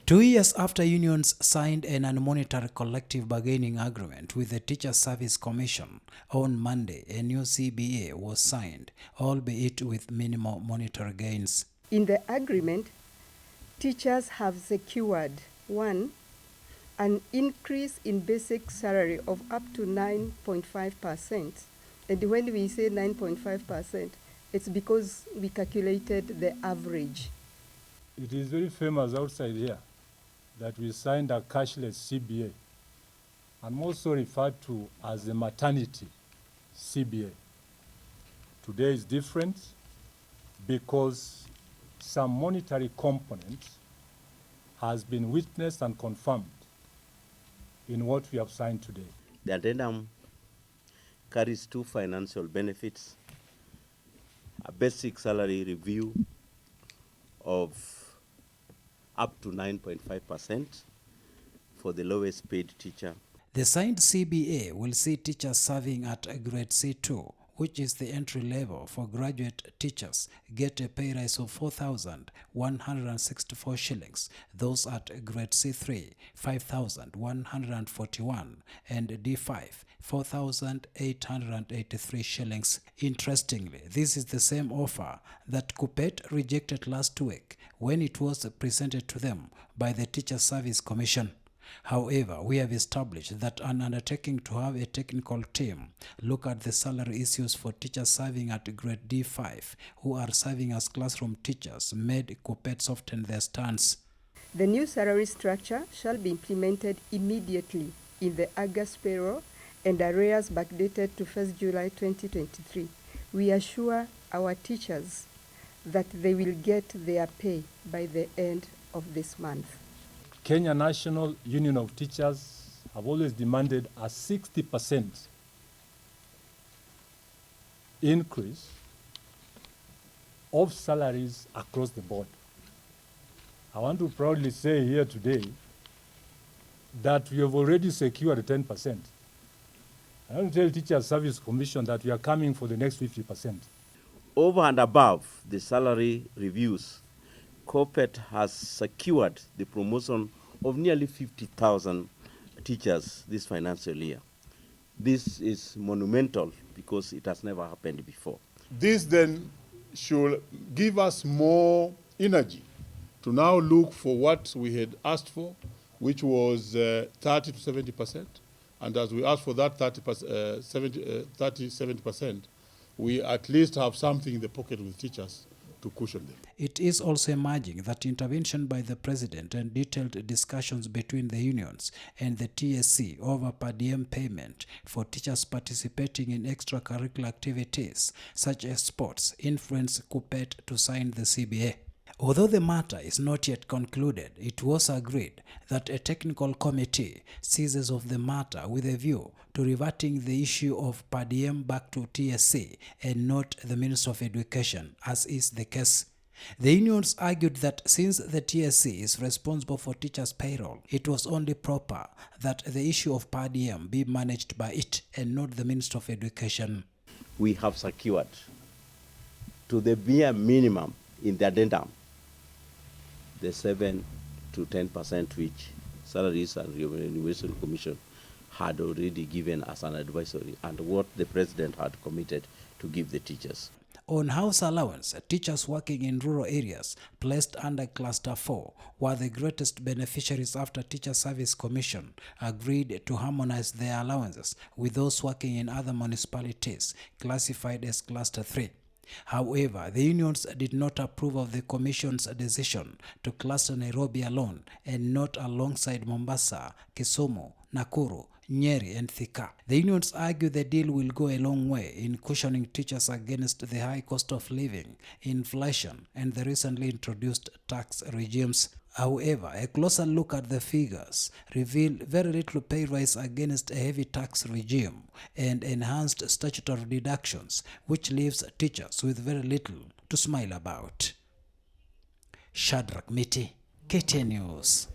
2 years after unions signed an unmonetary collective bargaining agreement with the Teachers Service Commission, on Monday a new CBA was signed, albeit with minimal monetary gains. In the agreement, teachers have secured 1. An increase in basic salary of up to 9.5%. And when we say 9.5%, it's because we calculated the average. It is very famous outside here that we signed a cashless CBA, and also referred to as the maternity CBA. Today is different because some monetary component has been witnessed and confirmed in what we have signed today. The addendum carries 2 financial benefits: a basic salary review of up to 9.5% for the lowest paid teacher. The signed CBA will see teachers serving at grade C2, which is the entry level for graduate teachers, get a pay rise of 4,164 shillings. Those at grade C3, 5,141, and D5, 4,883 shillings. Interestingly, this is the same offer that Kuppet rejected last week when it was presented to them by the Teachers Service Commission. However, we have established that an undertaking to have a technical team look at the salary issues for teachers serving at grade D5 who are serving as classroom teachers made Kuppet soften their stance. The new salary structure shall be implemented immediately in the August payroll and arrears backdated to 1st July 2023. We assure our teachers that they will get their pay by the end of this month. Kenya National Union of Teachers have always demanded a 60% increase of salaries across the board. I want to proudly say here today that we have already secured 10%. I want to tell Teachers Service Commission that we are coming for the next 50%. Over and above the salary reviews, Kuppet has secured the promotion of nearly 50,000 teachers this financial year. This is monumental because it has never happened before. This then should give us more energy to now look for what we had asked for, which was 30 to 70%. And as we ask for that 70%, we at least have something in the pocket with teachers to cushion them. It is also emerging that intervention by the President and detailed discussions between the unions and the TSC over per diem payment for teachers participating in extracurricular activities such as sports influenced Kuppet to sign the CBA. Although the matter is not yet concluded, it was agreed that a technical committee seizes of the matter with a view to reverting the issue of per diem back to TSC and not the Minister of Education, as is the case. The unions argued that since the TSC is responsible for teachers' payroll, it was only proper that the issue of per diem be managed by it and not the Minister of Education. We have secured to the bare minimum in the addendum the 7 to 10% which Salaries and Remuneration Commission had already given as an advisory and what the President had committed to give the teachers. On house allowance, teachers working in rural areas placed under Cluster 4 were the greatest beneficiaries after Teachers Service Commission agreed to harmonize their allowances with those working in other municipalities classified as Cluster 3. However, the unions did not approve of the Commission's decision to cluster Nairobi alone and not alongside Mombasa, Kisumu, Nakuru, Nyeri and Thika. The unions argue the deal will go a long way in cushioning teachers against the high cost of living, inflation and the recently introduced tax regimes. However, a closer look at the figures reveal very little pay rise against a heavy tax regime and enhanced statutory deductions, which leaves teachers with very little to smile about. Shadrach Miti, KTN News.